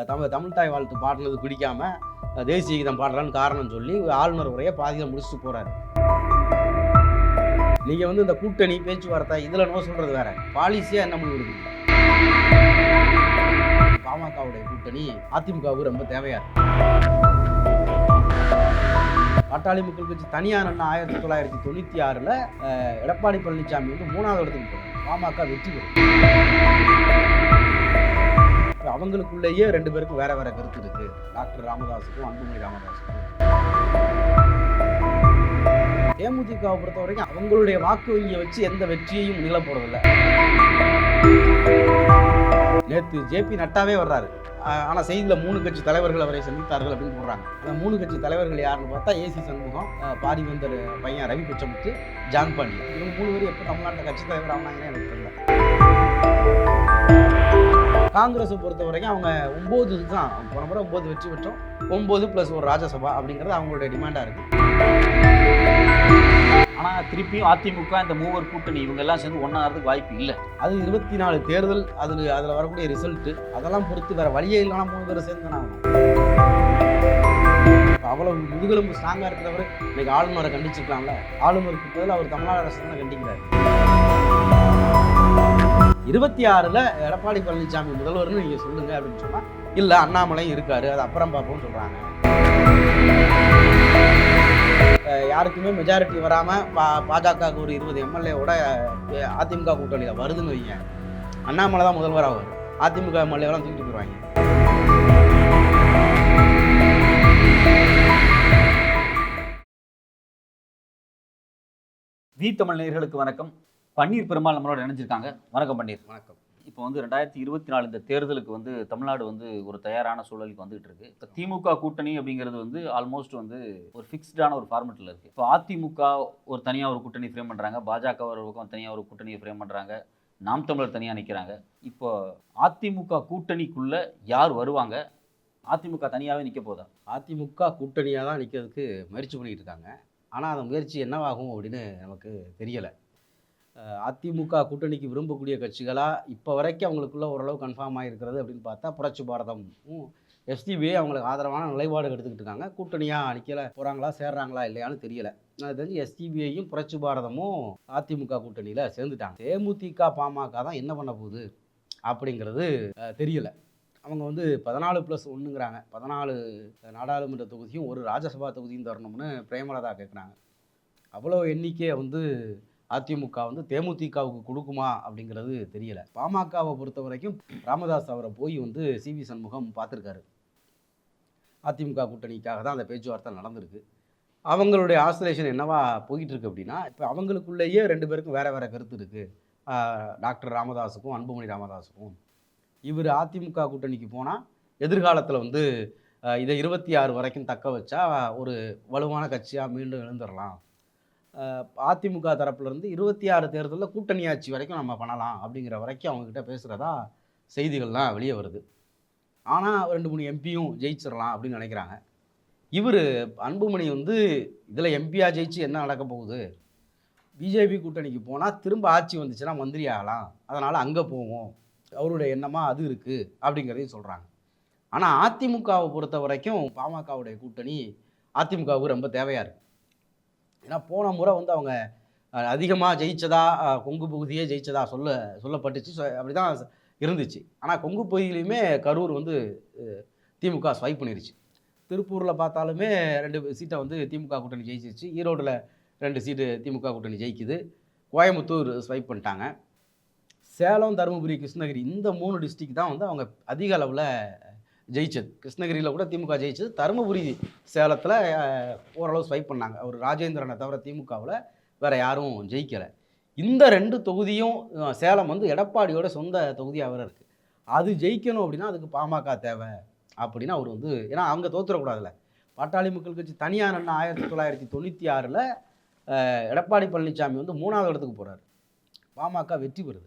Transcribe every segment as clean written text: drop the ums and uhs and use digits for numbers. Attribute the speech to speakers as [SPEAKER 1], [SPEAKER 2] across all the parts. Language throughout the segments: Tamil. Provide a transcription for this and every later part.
[SPEAKER 1] தமிழ் தாய் வாழ்த்து பாடினது பிடிக்காம தேசிய கீதம் பாடுறான்னு காரணம் சொல்லி ஆளுநர் உரையை பாதியில் முடிச்சுட்டு போகிறாரு. நீங்கள் வந்து இந்த கூட்டணி பேச்சுவார்த்தை இதில் நோ சொல்கிறது வேற, பாலிசியாக என்ன முடிவு எடுக்கணும்? பாமகவுடைய கூட்டணி அதிமுகவுக்கு ரொம்ப தேவையா இருக்கு. பாட்டாளி மக்கள் கட்சி தனியாக 1996 எடப்பாடி பழனிசாமி வந்து 3வது இடத்துக்கு போகிறார். பாமக வெற்றி பெறும். அவங்களுக்குள்ளேயே 2 பேருக்கும் வேற வேற கருத்து இருக்கு. டாக்டர் ராமதாஸுக்கும் அன்புமணி ராமதாஸுக்கும். தேமுதிகவை பொறுத்த வரைக்கும் அவங்களுடைய வாக்கு வங்கியை வச்சு எந்த வெற்றியையும் நிகழ போறதில்லை. நேற்று ஜேபி நட்டாவே வர்றாரு. ஆனால் செய்தியில் 3 கட்சி தலைவர்கள் அவரை சந்தித்தார்கள் அப்படின்னு போடுறாங்க. அந்த 3 கட்சி தலைவர்கள் யாருன்னு பார்த்தா ஏசி சண்முகம், பாரிவேந்தர் பையன் ரவி பிச்சமுத்து, ஜான் பாண்டியன். இவங்க 3 பேரும் எப்போ தமிழ்நாட்டில் கட்சி தலைவர் ஆனாங்கன்னு எனக்கு தெரியல. காங்கிரஸை பொறுத்த வரைக்கும் அவங்க 9 தான், போன முறை 9 வெற்றி பெற்றோம், 9 + 1 ராஜ்யசபா அப்படிங்கிறது அவங்களுடைய டிமாண்டாக இருக்குது.
[SPEAKER 2] ஆனால் திருப்பியும் அதிமுக இந்த மூவர் கூட்டணி இவங்க எல்லாம் சேர்ந்து ஒன்றாகிறதுக்கு வாய்ப்பு இல்லை.
[SPEAKER 1] அது 24 தேர்தல், அதில் வரக்கூடிய ரிசல்ட்டு அதெல்லாம் பொறுத்து வேறு வழியே இல்லைனா 3 பேர் சேர்ந்து தானே ஆகணும். அவ்வளோ முதுகெலும்பு ஸ்ட்ராங்காக இருக்கிறவர் இன்னைக்கு ஆளுநரை கண்டிச்சிருக்கலாம்ல. ஆளுநருக்கு பதில் அவர் தமிழ்நாடு அரசு தானே கண்டிக்கிறார். 26 எடப்பாடி பழனிசாமி முதல்வர்னு நீங்கள் சொல்லுங்கள் அப்படின்னு சொன்னால் இல்லை, அண்ணாமலை இருக்காரு, அது அப்புறம் பார்ப்போம்னு சொல்கிறாங்க. யாருக்குமே மெஜாரிட்டி வராமல் பாஜகவுக்கு ஒரு 20 எம்எல்ஏவோட அதிமுக கூட்டணியில் வருதுன்னு வைங்க, அண்ணாமலை தான் முதல்வராக வரும். அதிமுக எம்எல்ஏவெல்லாம் தூக்கிட்டு போயிடுவாங்க.
[SPEAKER 2] வி தமிழ் நேயர்களுக்கு வணக்கம். பன்னீர் பெருமாள் நம்மளோட இணைஞ்சிருக்காங்க. வணக்கம் பன்னீர்.
[SPEAKER 1] வணக்கம்.
[SPEAKER 2] இப்போ வந்து 2024 இந்த தேர்தலுக்கு வந்து தமிழ்நாடு வந்து ஒரு தயாரான சூழலுக்கு வந்துகிட்டு இருக்கு. இப்போ திமுக கூட்டணி அப்படிங்கிறது வந்து ஆல்மோஸ்ட் வந்து ஒரு ஃபிக்ஸ்டான ஒரு ஃபார்மெட்டில் இருக்குது. இப்போ அதிமுக ஒரு தனியாக ஒரு கூட்டணி ஃப்ரேம் பண்ணுறாங்க, பாஜக ஒரு பக்கம் தனியாக ஒரு கூட்டணியை ஃப்ரேம் பண்ணுறாங்க, நாம் தமிழர் தனியாக நிற்கிறாங்க. இப்போ அதிமுக கூட்டணிக்குள்ளே யார் வருவாங்க? அதிமுக தனியாகவே நிற்க போதா?
[SPEAKER 1] அதிமுக கூட்டணியாக தான் நிற்கிறதுக்கு முயற்சி பண்ணிக்கிட்டு இருக்காங்க. ஆனால் அந்த முயற்சி என்னவாகும் அப்படின்னு நமக்கு தெரியலை. அதிமுக கூட்டணிக்கு விரும்பக்கூடிய கட்சிகளாக இப்போ வரைக்கும் அவங்களுக்குள்ள ஓரளவு கன்ஃபார்ம் ஆகிருக்கிறது அப்படின்னு பார்த்தா புரட்சி பாரதமும் எஸ்டிபிஐ அவங்களுக்கு ஆதரவான நிலைப்பாடு எடுத்துக்கிட்டு இருக்காங்க. கூட்டணியாக நிற்கல போகிறாங்களா, சேர்றாங்களா இல்லையான்னு தெரியலை. அது தெரிஞ்சு எஸ்டிபிஐயும் புரட்சி பாரதமும் அதிமுக கூட்டணியில் சேர்ந்துட்டாங்க. தேமுதிக பாமக தான் என்ன பண்ண போகுது அப்படிங்கிறது தெரியலை. அவங்க வந்து 14+1ங்கிறாங்க. 14 நாடாளுமன்ற தொகுதியும் ஒரு ராஜ்யசபா தொகுதியும் தரணும்னு பிரேமலதா கேட்குறாங்க. அவ்வளோ எண்ணிக்கையை வந்து அதிமுக வந்து தேமுதிகவுக்கு கொடுக்குமா அப்படிங்கிறது தெரியலை. பாமகவை பொறுத்த வரைக்கும் ராமதாஸ் அவரை போய் வந்து சிவி சண்முகம் பார்த்துருக்காரு. அதிமுக கூட்டணிக்காக தான் அந்த பேச்சுவார்த்தை நடந்திருக்கு. அவங்களுடைய ஆசோலேஷன் என்னவா போயிட்டு இருக்கு அப்படின்னா, இப்போ அவங்களுக்குள்ளேயே 2 பேருக்கும் வேற வேற கருத்து இருக்குது. டாக்டர் ராமதாஸுக்கும் அன்புமணி ராமதாஸுக்கும். இவர் அதிமுக கூட்டணிக்கு போனால் எதிர்காலத்தில் வந்து இதை 26 வரைக்கும் தக்க வச்சா ஒரு வலுவான கட்சியாக மீண்டும் எழுந்துடலாம். அதிமுக தரப்புலேருந்து 26 தேர்தலில் கூட்டணி ஆட்சி வரைக்கும் நம்ம பண்ணலாம் அப்படிங்கிற வரைக்கும் அவங்கக்கிட்ட பேசுகிறதா செய்திகள்லாம் வெளியே வருது. ஆனால் 2-3 எம்பியும் ஜெயிச்சிடலாம் அப்படின்னு நினைக்கிறாங்க. இவர் அன்புமணி வந்து இதில் எம்பியாக ஜெயிச்சு என்ன நடக்க போகுது, பிஜேபி கூட்டணிக்கு போனால் திரும்ப ஆட்சி வந்துச்சுன்னா மந்திரி ஆகலாம், அதனால் அங்கே போவோம், அவருடைய எண்ணமாக அது இருக்குது அப்படிங்கிறதையும் சொல்கிறாங்க. ஆனால் அதிமுகவை பொறுத்த வரைக்கும் பாமகவுடைய கூட்டணி அதிமுகவுக்கு ரொம்ப தேவையாக இருக்குது. ஏன்னா போன முறை வந்து அவங்க அதிகமாக ஜெயிச்சதா, கொங்கு பகுதியே ஜெயிச்சதா சொல்லப்பட்டுச்சு. அப்படி தான் இருந்துச்சு. ஆனால் கொங்கு பகுதியிலையுமே கரூர் வந்து திமுக ஸ்வைப் பண்ணிருச்சு. திருப்பூரில் பார்த்தாலுமே 2 சீட்டை வந்து திமுக கூட்டணி ஜெயிச்சிருச்சு. ஈரோட்டில் 2 சீட்டு திமுக கூட்டணி ஜெயிக்குது. கோயம்புத்தூர் ஸ்வைப் பண்ணிட்டாங்க. சேலம், தருமபுரி, கிருஷ்ணகிரி இந்த 3 டிஸ்ட்ரிக்ட் தான் வந்து அவங்க அதிக அளவில் ஜெயிச்சது. கிருஷ்ணகிரியில் கூட திமுக ஜெயிச்சது. தருமபுரி, சேலத்தில் ஓரளவு ஸ்வைப் பண்ணாங்க. அவர் ராஜேந்திரனை தவிர திமுகவில் வேறு யாரும் ஜெயிக்கலை. இந்த 2 தொகுதியும் சேலம் வந்து எடப்பாடியோட சொந்த தொகுதியாக வேறு இருக்குது. அது ஜெயிக்கணும் அப்படின்னா அதுக்கு பாமக தேவை அப்படின்னு அவர் வந்து, ஏன்னா அவங்க தோற்றுறக்கூடாதுல்ல. பாட்டாளி மக்கள் கட்சி தனியாக 1996 எடப்பாடி பழனிசாமி வந்து 3வது இடத்துக்கு போகிறாரு. பாமக வெற்றி பெறுது.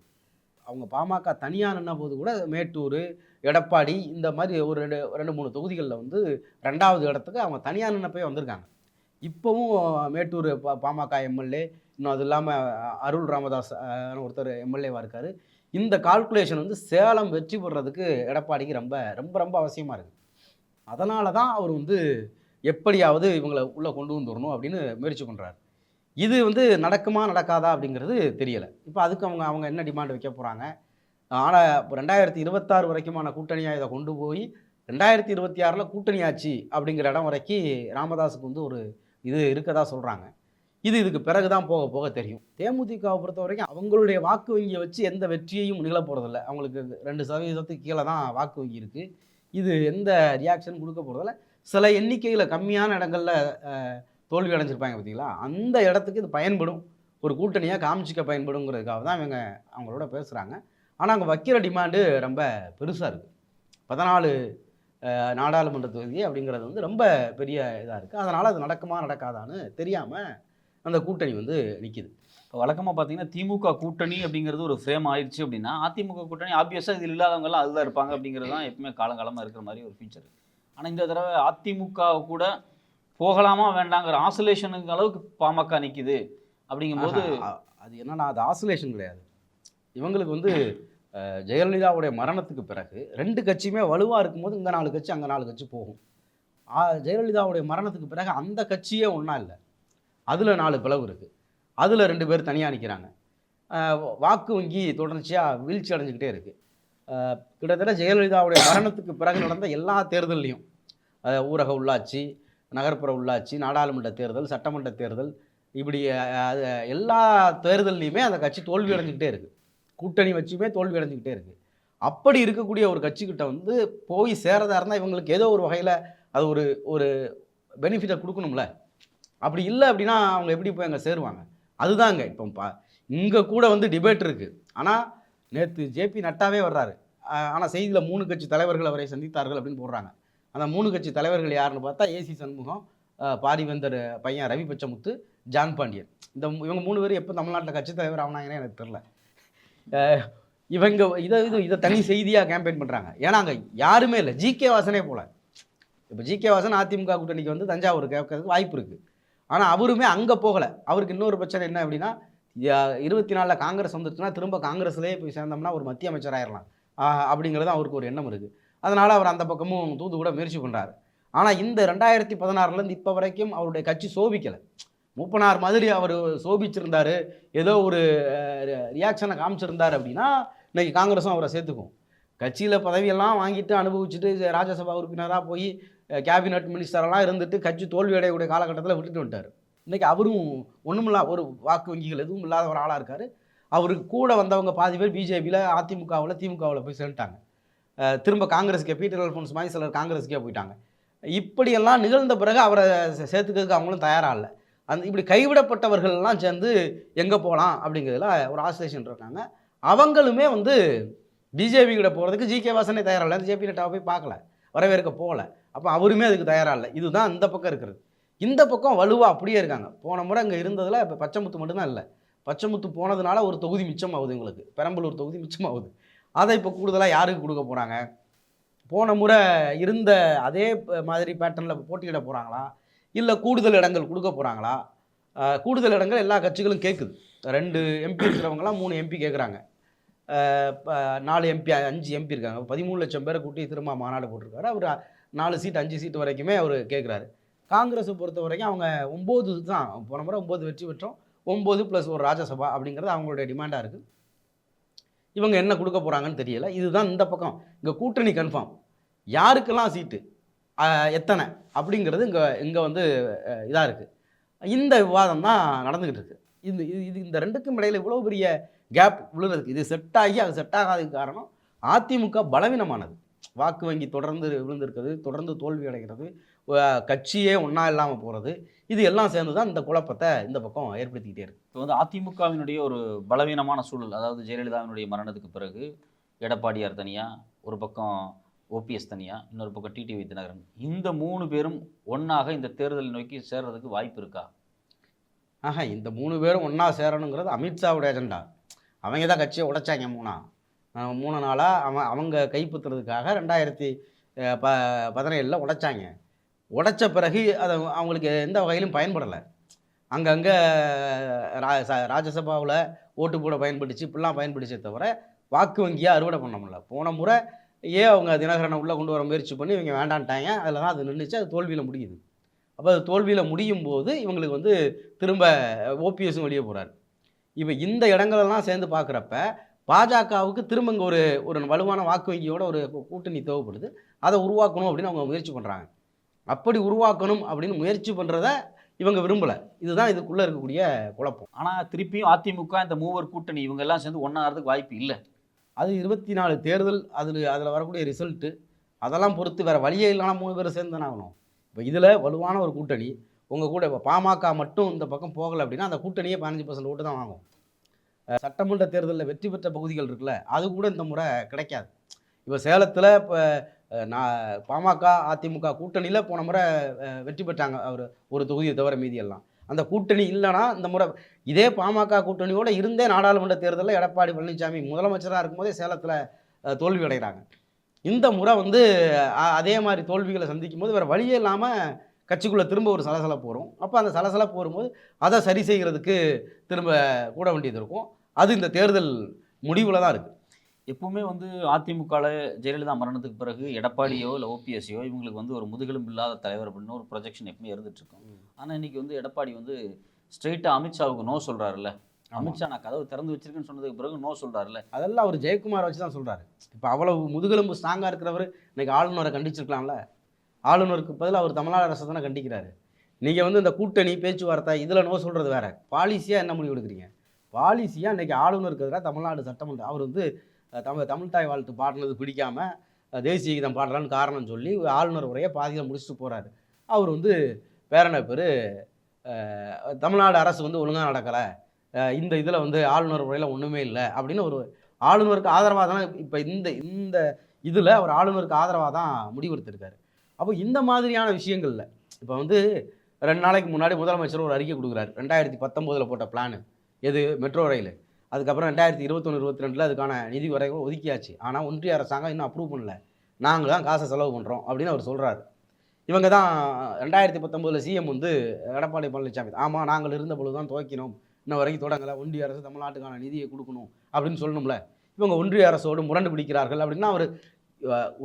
[SPEAKER 1] அவங்க பாமக தனியாக நின்ன போது கூட மேட்டூர், எடப்பாடி இந்த மாதிரி ஒரு 2-3 தொகுதிகளில் வந்து 2வது இடத்துக்கு அவங்க தனியாக நின்னப்பே வந்திருக்காங்க. இப்போவும் மேட்டூர் பாமக எம்எல்ஏ, இன்னும் அது இல்லாமல் அருள் ராமதாஸ் ஒருத்தர் எம்எல்ஏவாக இருக்கார். இந்த கால்குலேஷன் வந்து சேலம் வெற்றி பெறதுக்கு எடப்பாடிக்கு ரொம்ப ரொம்ப ரொம்ப அவசியமாக இருக்குது. அதனால தான் அவர் வந்து எப்படியாவது இவங்கள உள்ளே கொண்டு வந்துடணும் அப்படின்னு முயற்சி பண்ணுறாரு. இது வந்து நடக்குமா நடக்காதா அப்படிங்கிறது தெரியலை. இப்போ அதுக்கு அவங்க அவங்க என்ன டிமாண்ட் வைக்க போகிறாங்க? ஆனால் இப்போ 2026 வரைக்குமான கூட்டணியாக இதை கொண்டு போய் 2026 கூட்டணி ஆச்சு அப்படிங்கிற இடம் வரைக்கும் ராமதாஸுக்கு வந்து ஒரு இது இருக்கதா சொல்கிறாங்க. இதுக்கு பிறகு தான் போக போக தெரியும். தேமுதிகவை பொறுத்த வரைக்கும் அவங்களுடைய வாக்கு வங்கியை வச்சு எந்த வெற்றியையும் நிகழ போகிறதில்ல. அவங்களுக்கு 2% கீழே தான் வாக்கு வங்கி இருக்குது. இது எந்த ரியாக்ஷன் கொடுக்க போகிறதில்ல. சில எண்ணிக்கையில் கம்மியான இடங்களில் தோல்வி அடைஞ்சிருப்பாங்க பார்த்தீங்களா, அந்த இடத்துக்கு இது பயன்படும். ஒரு கூட்டணியாக காமிச்சிக்க பயன்படுங்கிறதுக்காக தான் இவங்க அவங்களோட பேசுகிறாங்க. ஆனால் அங்கே வைக்கிற டிமாண்டு ரொம்ப பெருசாக இருக்குது. 14 நாடாளுமன்ற தொகுதி அப்படிங்கிறது வந்து ரொம்ப பெரிய இதாக இருக்குது. அதனால் அது நடக்குமா நடக்காதான்னு தெரியாமல் அந்த கூட்டணி வந்து நிற்கிது.
[SPEAKER 2] இப்போ வழக்கமாக பார்த்தீங்கன்னா திமுக கூட்டணி அப்படிங்கிறது ஒரு ஃப்ரேம் ஆயிடுச்சு அப்படின்னா, அதிமுக கூட்டணி ஆப்வியஸாக இதில் இல்லாதவங்கலாம் அதுதான் இருப்பாங்க அப்படிங்கிறது தான் எப்பவுமே காலங்காலமாக இருக்கிற மாதிரி ஒரு ஃபீச்சர். ஆனால் இந்த தடவை அதிமுக கூட போகலாமா வேண்டாங்கிற ஆசோலேஷனுக்கு அளவுக்கு பாமக நிற்கிது அப்படிங்கும்போது
[SPEAKER 1] அது என்னன்னா, அது ஆசோலேஷன் கிடையாது. இவங்களுக்கு வந்து ஜெயலலிதாவுடைய மரணத்துக்கு பிறகு 2 கட்சியுமே வலுவாக இருக்கும்போது இங்கே 4 கட்சி அங்கே 4 கட்சி போகும். ஜெயலலிதாவுடைய மரணத்துக்கு பிறகு அந்த கட்சியே ஒன்றா இல்லை. அதில் 4 பிளவு இருக்குது. அதில் 2 பேர் தனியாக நிற்கிறாங்க. வாக்கு வங்கி தொடர்ச்சியாக வீழ்ச்சி அடைஞ்சிக்கிட்டே இருக்குது. கிட்டத்தட்ட ஜெயலலிதாவுடைய மரணத்துக்கு பிறகு நடந்த எல்லா தேர்தல்லையும் ஊரக உள்ளாட்சி, நகர்ப்புற உள்ளாட்சி, நாடாளுமன்ற தேர்தல், சட்டமன்ற தேர்தல், இப்படி எல்லா தேர்தல்லையுமே அந்த கட்சி தோல்வி அடைஞ்சிக்கிட்டே இருக்குது. கூட்டணி வச்சுமே தோல்வி அடைஞ்சிக்கிட்டே இருக்குது. அப்படி இருக்கக்கூடிய ஒரு கட்சிக்கிட்ட வந்து போய் சேரதா இருந்தால் இவங்களுக்கு ஏதோ ஒரு வகையில் அது ஒரு ஒரு பெனிஃபிட்டை கொடுக்கணும்ல. அப்படி இல்லை அப்படின்னா அவங்க எப்படி போய் அங்கே சேருவாங்க? அதுதாங்க இப்போ இங்கே கூட வந்து டிபேட் இருக்குது. ஆனால் நேற்று ஜேபி நட்டாவே வர்றாரு. ஆனால் செய்தியில் 3 கட்சி தலைவர்கள் அவரை சந்தித்தார்கள் அப்படின்னு போடுறாங்க. அந்த 3 கட்சி தலைவர்கள் யாருன்னு பார்த்தா ஏசி சண்முகம், பாரிவேந்தர் பையன் ரவி பச்சமுத்து, ஜான் பாண்டியன். இவங்க 3 பேரும் எப்போ தமிழ்நாட்டில் கட்சி தலைவர் ஆனாங்கன்னே எனக்கு தெரில. இவங்க இதை தனி செய்தியாக கேம்பெயின் பண்ணுறாங்க. ஏன்னா அங்கே யாருமே இல்லை. ஜிகே வாசனே போல. இப்போ ஜிகே வாசன் அதிமுக கூட்டணிக்கு வந்து தஞ்சாவூர் கேட்கறதுக்கு வாய்ப்பு இருக்குது. ஆனால் அவருமே அங்கே போகலை. அவருக்கு இன்னொரு பிரச்சனை என்ன அப்படின்னா, 24 காங்கிரஸ் வந்துருச்சுன்னா திரும்ப காங்கிரஸ்லேயே போய் சேர்ந்தோம்னா ஒரு மத்திய அமைச்சர் ஆயிடலாம் அப்படிங்கிறது அவருக்கு ஒரு எண்ணம் இருக்குது. அதனால் அவர் அந்த பக்கமும் தூது கூட முயற்சி பண்ணுறாரு. ஆனால் இந்த 2016 இப்போ வரைக்கும் அவருடைய கட்சி சோபிக்கலை. மூப்பனார் மாதிரி அவர் சோபிச்சிருந்தார், ஏதோ ஒரு ரியாக்ஷனை காமிச்சிருந்தார் அப்படின்னா இன்றைக்கி காங்கிரஸும் அவரை சேர்த்துக்கும். கட்சியில் பதவியெல்லாம் வாங்கிட்டு அனுபவிச்சுட்டு ராஜ்யசபா உறுப்பினராக போய் கேபினட் மினிஸ்டரெல்லாம் இருந்துட்டு கட்சி தோல்வி அடையக்கூடிய காலகட்டத்தில் விட்டுட்டு வந்துட்டார். இன்றைக்கி அவரும் ஒன்றுமில்லா ஒரு வாக்கு வங்கிகள் எதுவும் இல்லாத ஒரு ஆளாக இருக்கார். அவருக்கு கூட வந்தவங்க பாதி பேர் பிஜேபியில், அதிமுகவில், திமுகவில் போய் சேர்ந்துட்டாங்க. திரும்ப காங்கிரஸுக்கே பீட்டர் அல்ஃபோன்ஸ் மாதிரி சிலர் காங்கிரஸுக்கே போயிட்டாங்க. இப்படியெல்லாம் நிகழ்ந்த பிறகு அவரை சேர்த்துக்கிறதுக்கு அவங்களும் தயாராக இல்லை. இப்படி கைவிடப்பட்டவர்கள்லாம் சேர்ந்து எங்கே போகலாம் அப்படிங்கிறதுல ஒரு ஆசோசியேஷன் இருக்காங்க. அவங்களுமே வந்து பிஜேபி கிட்ட போகிறதுக்கு ஜிகே வாசனே தயாராக இல்லை. ஜேபி நட்டாவை போய் பார்க்கல, வரவேற்க போகல. அப்போ அவருமே அதுக்கு தயாராக இல்லை. இதுதான் இந்த பக்கம் இருக்கிறது. இந்த பக்கம் வலுவாக அப்படியே இருக்காங்க. போன முறை அங்கே இருந்ததில் இப்போ பச்சைமுத்து மட்டும்தான் இல்லை. பச்சைமுத்து போனதுனால ஒரு தொகுதி மிச்சமாகுது. உங்களுக்கு பெரம்பலூர் தொகுதி மிச்சமாகுது. அதை இப்போ கூடுதலாக யாருக்கு கொடுக்க போகிறாங்க? போன முறை இருந்த அதே மாதிரி பேட்டர்னில் போட்டியிட போகிறாங்களா, இல்லை கூடுதல் இடங்கள் கொடுக்க போகிறாங்களா? கூடுதல் இடங்கள் எல்லா கட்சிகளும் கேட்குது. 2 எம்பி இருக்கிறவங்களாம் 3 எம்பி கேட்குறாங்க. 4 எம்பி 5 எம்பி இருக்காங்க. 13 லட்சம் பேரை கூட்டி திரும்ப மாநாடு போட்டிருக்காரு. அவர் 4 சீட் 5 சீட்டு வரைக்குமே அவர் கேட்குறாரு. காங்கிரஸை பொறுத்த வரைக்கும் அவங்க 9 தான். போன முறை 9 வெற்றி பெற்றோம். 9 + ஒரு ராஜ்யசபா அப்படிங்கிறது அவங்களுடைய டிமாண்டாக இருக்குது. இவங்க என்ன கொடுக்க போகிறாங்கன்னு தெரியல. இதுதான் இந்த பக்கம். இங்கே கூட்டணி கன்ஃபார்ம். யாருக்கெல்லாம் சீட்டு, எத்தனை அப்படிங்கிறது இங்கே வந்து இதாக இருக்குது. இந்த விவாதம் தான் நடந்துக்கிட்டு இருக்குது. இந்த 2க்கும் இடையில் இவ்வளோ பெரிய கேப் விழுறதுக்கு, இது செட் ஆகி அது செட் ஆகாததுக்கு காரணம் அதிமுக பலவீனமானது. வாக்கு வங்கி தொடர்ந்து விழுந்திருக்கிறது, தொடர்ந்து தோல்வி அடைகிறது, கட்சியே ஒன்றா இல்லாமல் போகிறது. இது எல்லாம் சேர்ந்து தான் இந்த குழப்பத்தை இந்த பக்கம் ஏற்படுத்திக்கிட்டே இருக்குது.
[SPEAKER 2] இப்போ வந்து அதிமுகவினுடைய ஒரு பலவீனமான சூழல், அதாவது ஜெயலலிதாவினுடைய மரணத்துக்கு பிறகு எடப்பாடியார் தனியாக, ஒரு பக்கம் ஓபிஎஸ் தனியாக, இன்னொரு பக்கம் டிடிவி தினகரன், இந்த 3 பேரும் ஒன்றாக இந்த தேர்தலை நோக்கி சேர்றதுக்கு வாய்ப்பு இருக்கா?
[SPEAKER 1] இந்த 3 பேரும் ஒன்றா சேரணுங்கிறது அமித்ஷாவுடைய அஜெண்டா. அவங்க தான் கட்சியை உடைச்சாங்க. 3 நாளாக அவங்க கைப்பற்றுறதுக்காக 2017 உடைச்சாங்க. உடைச்ச பிறகு அது அவங்களுக்கு எந்த வகையிலும் பயன்படலை. அங்கங்கே ராஜ்யசபாவில் ஓட்டு போட பயன்பட்டுச்சு, இப்படிலாம் பயன்படுச்சே தவிர வாக்கு வங்கியாக அறுவடை பண்ண முடியல. போன முறை ஏன் அவங்க தினகரனை உள்ளே கொண்டு வர முயற்சி பண்ணி இவங்க வேண்டான்ட்டாங்க. அதில் தான் அது நின்றுச்சு. அது தோல்வியில் முடியுது. அப்போ அது தோல்வியில் முடியும் போது இவங்களுக்கு வந்து திரும்ப ஓபிஎஸும் வெளியே போகிறாரு. இப்போ இந்த இடங்களெல்லாம் சேர்ந்து பார்க்குறப்ப பாஜகவுக்கு திரும்ப இங்கே ஒரு ஒரு வலுவான வாக்கு வங்கியோட ஒரு கூட்டணி தேவைப்படுது. அதை உருவாக்கணும் அப்படின்னு அவங்க முயற்சி பண்ணுறாங்க. அப்படி உருவாக்கணும் அப்படின்னு முயற்சி பண்ணுறத இவங்க விரும்பலை. இதுதான் இதுக்குள்ளே இருக்கக்கூடிய குழப்பம்.
[SPEAKER 2] ஆனால் திருப்பியும் அதிமுக இந்த மூவர் கூட்டணி இவங்க எல்லாம் சேர்ந்து ஒன்றாகிறதுக்கு வாய்ப்பு இல்லை.
[SPEAKER 1] அது 24 தேர்தல், அதில் வரக்கூடிய ரிசல்ட்டு அதெல்லாம் பொறுத்து வேறு வழியே இல்லைனா 3 பேர் சேர்ந்து தானே ஆகணும். இப்போ இதில் வலுவான ஒரு கூட்டணி உங்கள் கூட இப்போ பாமக மட்டும் இந்த பக்கம் போகலை அப்படின்னா அந்த கூட்டணியே 15% ஓட்டு தான் வாங்கும். சட்டமன்ற தேர்தலில் வெற்றி பெற்ற பகுதிகள் இருக்குல்ல, அது கூட இந்த முறை கிடைக்காது. இப்போ சேலத்தில் இப்போ நான் பாமக அதிமுக கூட்டணியில் போன முறை வெற்றி பெற்றாங்க. ஒரு தொகுதியை தவிர மீதியெல்லாம் அந்த கூட்டணி இல்லைனா இந்த முறை இதே பாமக கூட்டணியோடு இருந்தே நாடாளுமன்ற தேர்தலில் எடப்பாடி பழனிசாமி முதலமைச்சராக இருக்கும்போதே சேலத்தில் தோல்வி அடைகிறாங்க. இந்த முறை வந்து அதே மாதிரி தோல்விகளை சந்திக்கும் போது வேறு வழியே இல்லாமல் கட்சிக்குள்ளே திரும்ப ஒரு சலசலப்பு வரும். அப்போ அந்த சலசலப்பு வரும்போது அதை சரி செய்கிறதுக்கு திரும்ப கூட வேண்டியது இருக்கும். அது இந்த தேர்தல் முடிவில் தான் இருக்குது.
[SPEAKER 2] எப்பவுமே வந்து அதிமுகவில் ஜெயலலிதா மரணத்துக்கு பிறகு எடப்பாடியோ இல்லை ஓபிஎஸ்ஸையோ இவங்களுக்கு வந்து ஒரு முதுகெலும்பு இல்லாத தலைவர் அப்படின்னு ஒரு ப்ரொஜெக்ஷன் எப்பவுமே இருந்துகிட்ருக்கும். ஆனால் இன்றைக்கி வந்து எடப்பாடி வந்து ஸ்ட்ரெயிட்டாக அமித்ஷாவுக்கு நோ சொல்கிறாருல்ல. அமித்ஷா நான் கதவு திறந்து வச்சிருக்கேன்னு சொன்னதுக்கு பிறகு நோ சொல்கிறாருல்ல.
[SPEAKER 1] அதெல்லாம் அவர் ஜெயக்குமார் வச்சு தான் சொல்கிறாரு. இப்போ அவ்வளவு முதுகெலும்பு ஸ்ட்ராங்காக இருக்கிறவர் இன்றைக்கி ஆளுநரை கண்டிச்சிருக்கலாம்ல. ஆளுநருக்கு பதில் அவர் தமிழ்நாடு அரசை தானே கண்டிக்கிறாரு. நீங்கள் வந்து இந்த கூட்டணி பேச்சுவார்த்தை இதில் நோ சொல்கிறது வேறு. பாலிசியாக என்ன முடிவு எடுக்கிறீங்க? பாலிசியாக இன்றைக்கி ஆளுநருக்கு எதிராக தமிழ்நாடு சட்டமன்றம் அவர் வந்து தமிழ்தாய் வாழ்த்து பாடினது பிடிக்காமல் தேசிய கீதம் பாடுறான்னு காரணம் சொல்லி ஆளுநர் உரையை பாதியில் முடிச்சுட்டு போகிறாரு. அவர் வந்து பேரனை பேர் தமிழ்நாடு அரசு வந்து ஒழுங்காக நடக்கலை, இந்த இதில் வந்து ஆளுநர் உரையில் ஒன்றுமே இல்லை அப்படின்னு ஒரு ஆளுநருக்கு ஆதரவாக தானே இப்போ இந்த இதில் அவர் ஆளுநருக்கு ஆதரவாக தான் முடிவெடுத்திருக்காரு. அப்போ இந்த மாதிரியான விஷயங்களில் இப்போ வந்து 2 நாளைக்கு முன்னாடி முதலமைச்சர் ஒரு அறிக்கை கொடுக்குறாரு. 2019 போட்ட பிளானு எது மெட்ரோ ரயில். அதுக்கப்புறம் 2021-22 அதுக்கான நிதி வரைக்கும் ஒதுக்கியாச்சு. ஆனால் ஒன்றிய அரசாங்கம் இன்னும் அப்ரூவ் பண்ணல. நாங்கள் தான் காசை செலவு பண்ணுறோம் அப்படின்னு அவர் சொல்கிறாரு. இவங்க தான் 2019 சிஎம் வந்து எடப்பாடி பழனிசாமி, ஆமாம் நாங்கள் இருந்த பொழுது தான் துவக்கினோம், இன்ன வரைக்கும் தொடங்கலை, ஒன்றிய அரசு தமிழ்நாட்டுக்கான நிதியை கொடுக்கணும் அப்படின்னு சொல்லணும்ல. இவங்க ஒன்றிய அரசோடு முரண்டு பிடிக்கிறார்கள் அப்படின்னா அவர்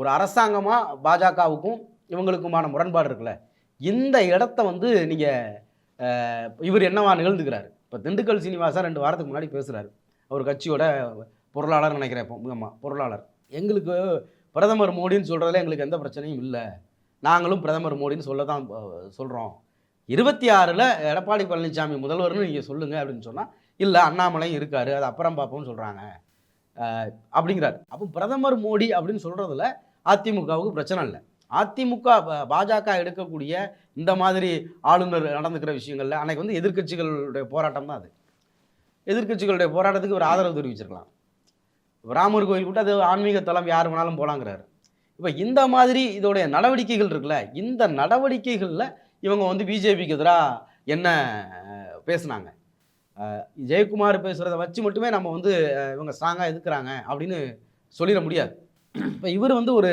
[SPEAKER 1] ஒரு அரசாங்கமாக பாஜகவுக்கும் இவங்களுக்குமான முரண்பாடு இருக்குல்ல. இந்த இடத்த வந்து நீங்கள் இவர் என்னவா நிகழ்ந்துக்கிறாரு. இப்போ திண்டுக்கல் சீனிவாசன் 2 வாரத்துக்கு முன்னாடி பேசுகிறாரு. அவர் கட்சியோட பொருளாளர் நினைக்கிறேன். இப்போ ஆமாம் பொருளாளர். எங்களுக்கு பிரதமர் மோடின்னு சொல்கிறதுல எங்களுக்கு எந்த பிரச்சனையும் இல்லை, நாங்களும் பிரதமர் மோடின்னு சொல்ல தான் சொல்கிறோம். 26ல் எடப்பாடி பழனிசாமி முதல்வர்னு நீங்கள் சொல்லுங்கள் அப்படின்னு சொன்னால் இல்லை அண்ணாமலையும் இருக்கார், அது அப்புறம் பார்ப்போம்னு சொல்கிறாங்க அப்படிங்கிறார். அப்போ பிரதமர் மோடி அப்படின்னு சொல்கிறதுல அதிமுகவுக்கு பிரச்சனை இல்லை. அதிமுக பாஜக எடுக்கக்கூடிய இந்த மாதிரி ஆளுநர் நடந்துக்கிற விஷயங்களில் அன்றைக்கி வந்து எதிர்க்கட்சிகளுடைய போராட்டம் தான். அது எதிர்க்கட்சிகளுடைய போராட்டத்துக்கு ஒரு ஆதரவு தெரிவிச்சிருக்கலாம். ராமர் கோயில் கூட அது ஆன்மீக தலம் யார் வேணாலும் போகலாங்கிறாரு. இப்போ இந்த மாதிரி இதோடைய நடவடிக்கைகள் இருக்குல்ல, இந்த நடவடிக்கைகளில் இவங்க வந்து பிஜேபிக்கு எதிராக என்ன பேசுனாங்க, ஜெயக்குமார் பேசுகிறத வச்சு மட்டுமே நம்ம வந்து இவங்க ஸ்ட்ராங்காக எதுக்குறாங்க அப்படின்னு சொல்லிட முடியாது. இப்போ இவர் வந்து ஒரு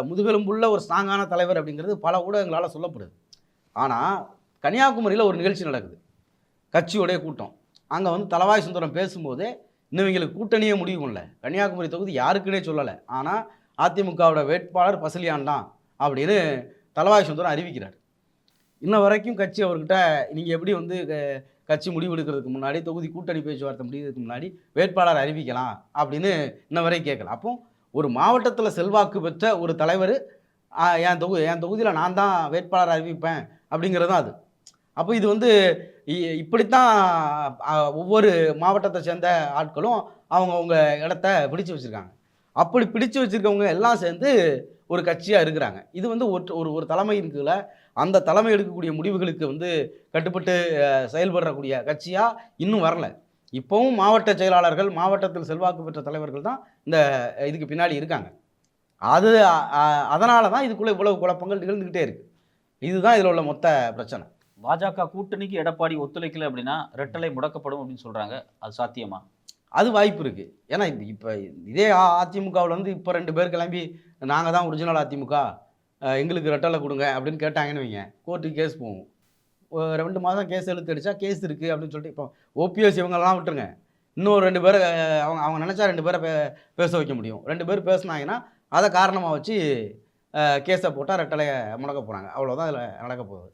[SPEAKER 1] முதுகெலும்புள்ள ஒரு ஸ்ட்ராங்கான தலைவர் அப்படிங்கிறது பல ஊடகங்களால் சொல்லப்படுது. ஆனால் கன்னியாகுமரியில் ஒரு நிகழ்ச்சி நடக்குது, கட்சியோடைய கூட்டம். அங்கே வந்து தளவாய் சுந்தரம் பேசும்போதே இன்னும் இவங்களுக்கு கூட்டணியே முடிவு பண்ணல, கன்னியாகுமரி தொகுதி யாருக்குன்னே சொல்லலை, ஆனால் அதிமுகவோட வேட்பாளர் பசலியான் தான் அப்படின்னு தளவாய் சுந்தரம் அறிவிக்கிறார். இன்ன வரைக்கும் கட்சி அவர்கிட்ட நீங்கள் எப்படி வந்து கட்சி முடிவெடுக்கிறதுக்கு முன்னாடி தொகுதி கூட்டணி பேச்சுவார்த்தை முடிவதற்கு முன்னாடி வேட்பாளர் அறிவிக்கலாம் அப்படின்னு இன்ன வரைக்கும் கேட்கல. அப்போ ஒரு மாவட்டத்தில் செல்வாக்கு பெற்ற ஒரு தலைவர் என் தொகுதியில் நான் தான் வேட்பாளர் அறிவிப்பேன் அப்படிங்கிறது தான் அது. அப்போ இது வந்து இப்படித்தான் ஒவ்வொரு மாவட்டத்தை சேர்ந்த ஆட்களும் அவங்கவுங்க இடத்த பிடிச்சு வச்சுருக்காங்க. அப்படி பிடிச்சு வச்சுருக்கவங்க எல்லாம் சேர்ந்து ஒரு கட்சியாக இருக்கிறாங்க. இது வந்து ஒரு தலைமையின் கீழே அந்த தலைமை எடுக்கக்கூடிய முடிவுகளுக்கு வந்து கட்டுப்பட்டு செயல்படக்கூடிய கட்சியாக இன்னும் வரலை. இப்போவும் மாவட்ட செயலாளர்கள், மாவட்டத்தில் செல்வாக்கு பெற்ற தலைவர்கள் தான் இந்த இதுக்கு பின்னாடி இருக்காங்க. அதனால தான் இதுக்குள்ளே இவ்வளவு குழப்பங்கள் நிகழ்ந்துக்கிட்டே இருக்குது. இதுதான் இதில் உள்ள மொத்த பிரச்சனை.
[SPEAKER 2] பாஜக கூட்டணிக்கு எடப்பாடி ஒத்துழைக்கல அப்படின்னா ரெட்டலை முடக்கப்படும் அப்படின்னு சொல்கிறாங்க. அது சாத்தியமா?
[SPEAKER 1] அது வாய்ப்பு இருக்குது. ஏன்னா இப்போ இதே அதிமுகவில் வந்து இப்போ 2 பேர் கிளம்பி நாங்கள் தான் ஒரிஜினல் அதிமுக, எங்களுக்கு ரெட்டலை கொடுங்க அப்படின்னு கேட்டாங்கன்னு வைங்க, கோர்ட்டுக்கு கேஸ் போகும். 2 மாதம் கேஸ் இழுத்து அடித்தா கேஸ் இருக்குது அப்படின்னு சொல்லிட்டு இப்போ ஓபிஎஸ் இவங்கெல்லாம் விட்டுருங்க, இன்னும் 2 பேரை அவங்க அவங்க நினச்சா 2 பேரை பேச வைக்க முடியும். 2 பேர் பேசுனாங்கன்னா அதை காரணமாக வச்சு கேஸை போட்டால் ரெட்டலையை முடக்க போகிறாங்க. அவ்வளோதான் இதில் நடக்க போகுது.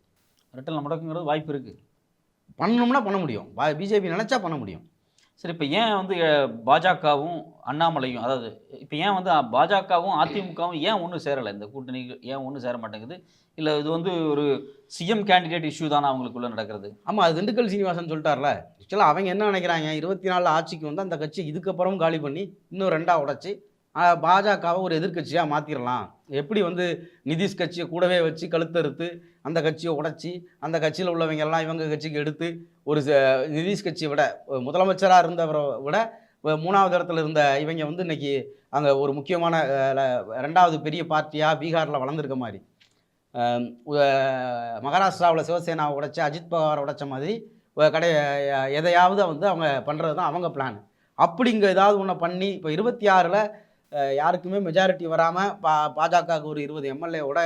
[SPEAKER 2] ரெட்டலை முடக்குங்கிறது வாய்ப்பு இருக்குது.
[SPEAKER 1] பண்ணணும்னா பண்ண முடியும். பிஜேபி நினச்சா பண்ண முடியும்.
[SPEAKER 2] சரி, இப்போ ஏன் வந்து பாஜகவும் அண்ணாமலையும், அதாவது இப்போ ஏன் வந்து பாஜகவும் அதிமுகவும் ஏன் ஒன்றும் சேரலை? இந்த கூட்டணி ஏன் ஒன்றும் சேர மாட்டேங்குது? இல்லை இது வந்து ஒரு சிஎம் கேண்டிடேட் இஷ்யூ தானே அவங்களுக்குள்ள நடக்கிறது?
[SPEAKER 1] ஆமாம், அது திண்டுக்கல் சீனிவாசன் சொல்லிட்டார்ல. ஆக்சுவலாக அவங்க என்ன நினைக்கிறாங்க, 24 ஆட்சிக்கு வந்து அந்த கட்சி இதுக்கப்புறம் காலி பண்ணி இன்னும் 2ஆ உடைச்சி பாஜகவை ஒரு எதிர்க்கட்சியாக மாற்றிடலாம். எப்படி வந்து நிதிஷ் கட்சியை கூடவே வச்சு கழுத்தறுத்து அந்த கட்சியை உடைச்சி அந்த கட்சியில் உள்ளவங்க எல்லாம் இவங்க கட்சிக்கு எடுத்து ஒரு நிதிஷ் கட்சியை விட முதலமைச்சராக இருந்தவரை விட 3வது இடத்துல இருந்த இவங்க வந்து இன்னைக்கு அங்கே ஒரு முக்கியமான 2வது பெரிய பார்ட்டியாக பீகாரில் வளர்ந்துருக்க மாதிரி, மகாராஷ்டிராவில் சிவசேனாவை உடைச்சி அஜித் பவாரை உடைச்ச மாதிரி எதையாவது வந்து அவங்க பண்ணுறது தான் அவங்க பிளான். அப்படிங்க ஏதாவது ஒன்று பண்ணி இப்போ 26ல் யாருக்குமே மெஜாரிட்டி வராமல் பாஜகவுக்கு ஒரு 20 எம்எல்ஏவோட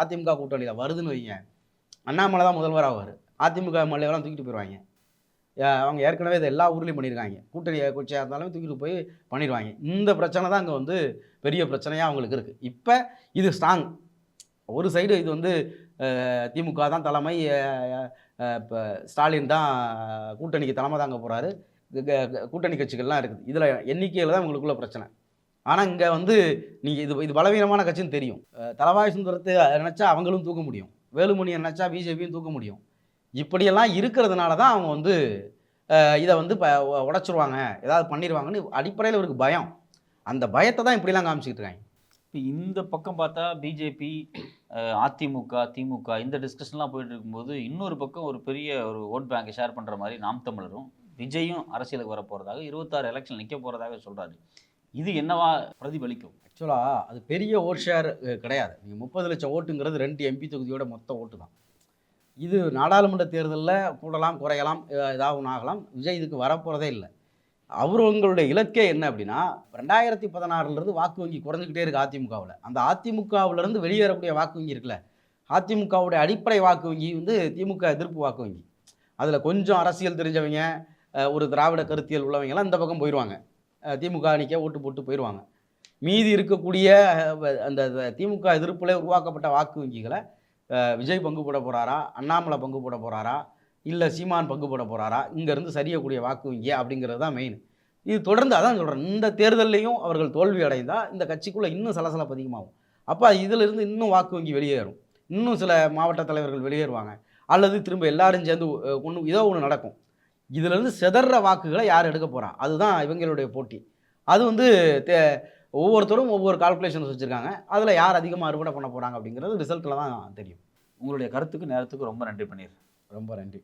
[SPEAKER 1] அதிமுக கூட்டணியில் வருதுன்னு வைங்க, அண்ணாமலை தான் முதல்வர் ஆவார். அதிமுக எம்எல்ஏவெல்லாம் தூக்கிட்டு போயிடுவாங்க. அவங்க ஏற்கனவே இதை எல்லா ஊர்லேயும் பண்ணியிருக்காங்க. கூட்டணி கட்சியாக இருந்தாலும் தூக்கிட்டு போய் பண்ணிடுவாங்க. இந்த பிரச்சனை தான் அங்கே வந்து பெரிய பிரச்சனையாக அவங்களுக்கு இருக்குது. இப்போ இது ஸ்ட்ராங். ஒரு சைடு இது வந்து திமுக தான் தலைமை, இப்போ ஸ்டாலின் தான் கூட்டணிக்கு தலைமை தாங்க போகிறாரு, கூட்டணி கட்சிகள்லாம் இருக்குது. இதில் எண்ணிக்கையில் தான் இவங்களுக்குள்ள பிரச்சனை. ஆனால் இங்கே வந்து நீங்கள் இது பலவீனமான கட்சின்னு தெரியும். தலவாய் சுந்தரத்தை நினச்சா அவங்களும் தூக்க முடியும், வேலுமணியை நினச்சா பிஜேபியும் தூக்க முடியும். இப்படியெல்லாம் இருக்கிறதுனால தான் அவங்க வந்து இதை வந்து உடைச்சிருவாங்க, ஏதாவது பண்ணிடுவாங்கன்னு அடிப்படையில் இவருக்கு பயம். அந்த பயத்தை தான் இப்படிலாம் காமிச்சிக்கிட்டு இருக்காங்க.
[SPEAKER 2] இப்போ இந்த பக்கம் பார்த்தா பிஜேபி, அதிமுக, திமுக இந்த டிஸ்கஷன்லாம் போயிட்டு இருக்கும்போது இன்னொரு பக்கம் ஒரு பெரிய ஒரு ஓட் பேங்கை ஷேர் பண்ணுற மாதிரி நாம் தமிழரும் விஜயும் அரசியலுக்கு வர போகிறதாக 26 எலெக்ஷன் நிற்க போகிறதாக சொல்கிறாரு. இது என்னவா பிரதிபலிக்கும்?
[SPEAKER 1] ஆக்சுவலாக அது பெரிய ஓட் ஷேர் கிடையாது. நீங்கள் 30 லட்சம் ஓட்டுங்கிறது 2 எம்பி தொகுதியோட மொத்த ஓட்டு தான். இது நாடாளுமன்ற தேர்தலில் கூடலாம் குறையலாம், ஏதாவது ஒன்று ஆகலாம். விஜய் இதுக்கு வரப்போகிறதே இல்லை. அவங்களுடைய இலக்கே என்ன அப்படின்னா, 2016 வாக்கு வங்கி குறைஞ்சிக்கிட்டே இருக்குது அதிமுகவில். அந்த அதிமுகவிலேருந்து வெளியேறக்கூடிய வாக்கு வங்கி இருக்குல்ல, அதிமுகவுடைய அடிப்படை வாக்கு வங்கி வந்து திமுக எதிர்ப்பு வாக்கு வங்கி. அதில் கொஞ்சம் அரசியல் தெரிஞ்சவங்க, ஒரு திராவிட கருத்தியல் உள்ளவங்கெல்லாம் இந்த பக்கம் போயிடுவாங்க, திமுக அணிக்க ஓட்டு போட்டு போயிடுவாங்க. மீதி இருக்கக்கூடிய அந்த திமுக எதிர்ப்பில் உருவாக்கப்பட்ட வாக்கு வங்கிகளை விஜய் பங்கு போட போகிறாரா, அண்ணாமலை பங்கு போட போகிறாரா, இல்லை சீமான் பங்கு போட போகிறாரா, இங்கேருந்து சரியக்கூடிய வாக்கு வங்கி அப்படிங்கிறது தான் மெயின். இது தொடர்ந்து அதான் சொல்கிறேன், இந்த தேர்தல்லையும் அவர்கள் தோல்வி அடைந்தால் இந்த கட்சிக்குள்ளே இன்னும் சலசலப்பு அதிகமாகும். அப்போ இதிலிருந்து இன்னும் வாக்கு வங்கி வெளியேறும், இன்னும் சில மாவட்ட தலைவர்கள் வெளியேறுவாங்க, அல்லது திரும்ப எல்லாரும் சேர்ந்து ஏதோ ஒன்று நடக்கும். இதிலிருந்து சிதற வாக்குகளை யார் எடுக்க போகிறா, அதுதான் இவங்களுடைய போட்டி. அது வந்து ஒவ்வொருத்தரும் ஒவ்வொரு கால்குலேஷன்ஸ் வச்சுருக்காங்க. அதில் யார் அதிகமாக அறுவடை பண்ண போகிறாங்க அப்படிங்கிறது ரிசல்ட்டில் தான் தெரியும்.
[SPEAKER 2] உங்களுடைய கருத்துக்கு நேரத்துக்கு ரொம்ப நன்றி பண்ணிடுறேன்.
[SPEAKER 1] ரொம்ப நன்றி.